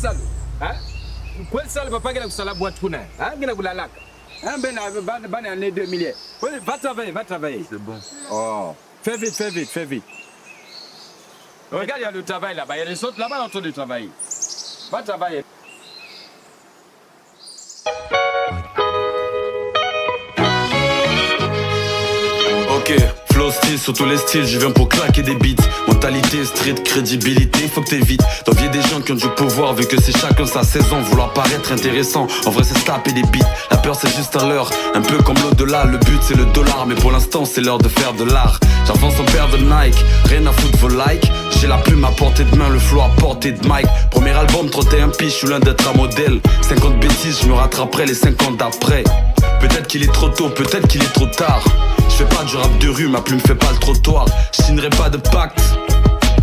salo kweli salo papa gena kusala boîte kuna gena kulalaka ben bana ne 2 milliers va travailler c'est bon. oh fais vite regarde, il y a le travail là-bas, il y a les autres là-bas en train de travailler. Va travailler. Ok, flow style sur tous les styles, je viens pour claquer des beats. Mentalité, street, crédibilité, faut que t'évites d'envier des gens qui ont du pouvoir, vu que c'est chacun sa saison. Vouloir paraître intéressant, en vrai c'est se taper des beats. La peur c'est juste un leurre, un peu comme l'au-delà. Le but c'est le dollar, mais pour l'instant c'est l'heure de faire de l'art. J'avance en paire de Nike, rien à foutre vos likes. J'ai la plume à portée de main, le flow à portée de mic. Premier album, 31 piges, je suis loin d'être un modèle. 50 bêtises, je me rattraperai les 50 d'après. Peut-être qu'il est trop tôt, peut-être qu'il est trop tard. Je fais pas du rap de rue, ma plume fait pas le trottoir. Je signerai pas de pacte.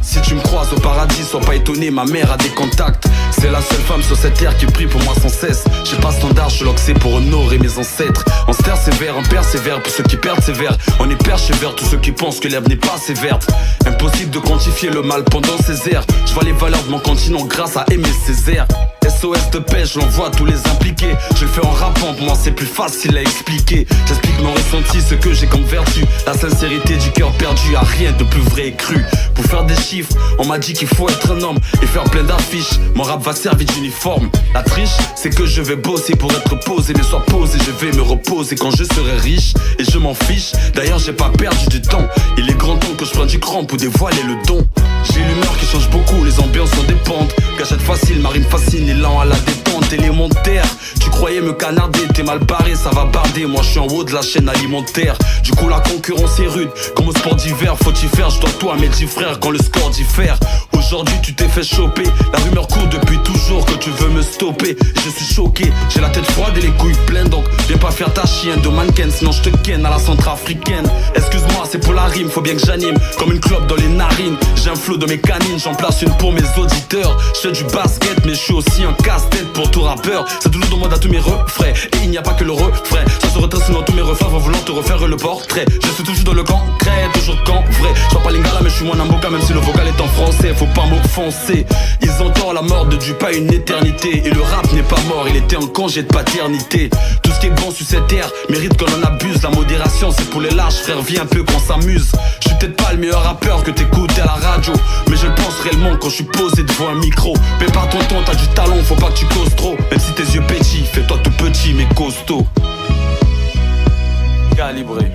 Si tu me croises au paradis, sois pas étonné, ma mère a des contacts. C'est la seule femme sur cette terre qui prie pour moi sans cesse. J'ai pas standard, je suis loxé pour honorer mes ancêtres. On se terre sévère, on persévère, pour ceux qui perdent sévère. On est persévère, tous ceux qui pensent que l'herbe n'est pas assez verte. Impossible de quantifier le mal pendant ces airs. Je vois les valeurs de mon continent grâce à Aimé Césaire. SOS de pêche, j'envoie à tous les impliqués. Je le fais en rappant, pour moi c'est plus facile à expliquer. J'explique mon ressenti, ce que j'ai comme vertu. La sincérité du cœur perdu, y'a rien de plus vrai et cru. Pour faire des chiffres, on m'a dit qu'il faut être un homme et faire plein d'affiches. Mon rap va servir d'uniforme. La triche, c'est que je vais bosser pour être posé. Mais sois posé, je vais me reposer quand je serai riche. Et je m'en fiche, d'ailleurs j'ai pas perdu du temps. Il est grand temps que je prenne du cran pour dévoiler le don. J'ai l'humeur qui change beaucoup, les ambiances en dépendent. Gâchette facile, marine fascine, élan à la détente. Élémentaire, tu croyais me canarder, t'es mal barré, ça va barder. Moi je suis en haut de la chaîne alimentaire. Du coup la concurrence est rude, comme au sport d'hiver. Faut y faire, je dois tout à mes 10 frères quand le score diffère. Aujourd'hui tu t'es fait choper, la rumeur court depuis toujours que tu veux me stopper. Je suis choqué, j'ai la tête froide et les couilles pleines. Donc viens pas faire ta chienne de mannequin, sinon je te ken à la centrafricaine. Excuse-moi, c'est pour la rime, faut bien que j'anime comme une clope dans les narines. J'ai un flow de mes canines, j'en place une pour mes auditeurs. Je fais du basket mais je suis aussi un casse-tête pour tout rappeur. C'est toujours dans moi à tous mes refrains, et il n'y a pas que le refrain. Ça se retrace dans tous mes refrains, va vouloir te refaire le portrait. Je suis toujours dans le concret, toujours quand vrai. Je vois pas lingala mais je suis moins namboka, même si le vocal est en français. Faut pas m'offenser, ils entendent la mort de Dieu, pas une éternité. Et le rap n'est pas mort, il était en congé de paternité. Tout ce qui est bon sur cette terre mérite qu'on en abuse. La modération c'est pour les lâches, frère, viens un peu qu'on s'amuse. Je suis peut-être pas le meilleur rappeur que t'écoutes à la radio, mais je le pense réellement quand je suis posé devant un micro. Prépare ton ton, t'as du talent, faut pas que tu causes trop. Même si tes yeux pétillent, fais-toi tout petit mais costaud. Calibré.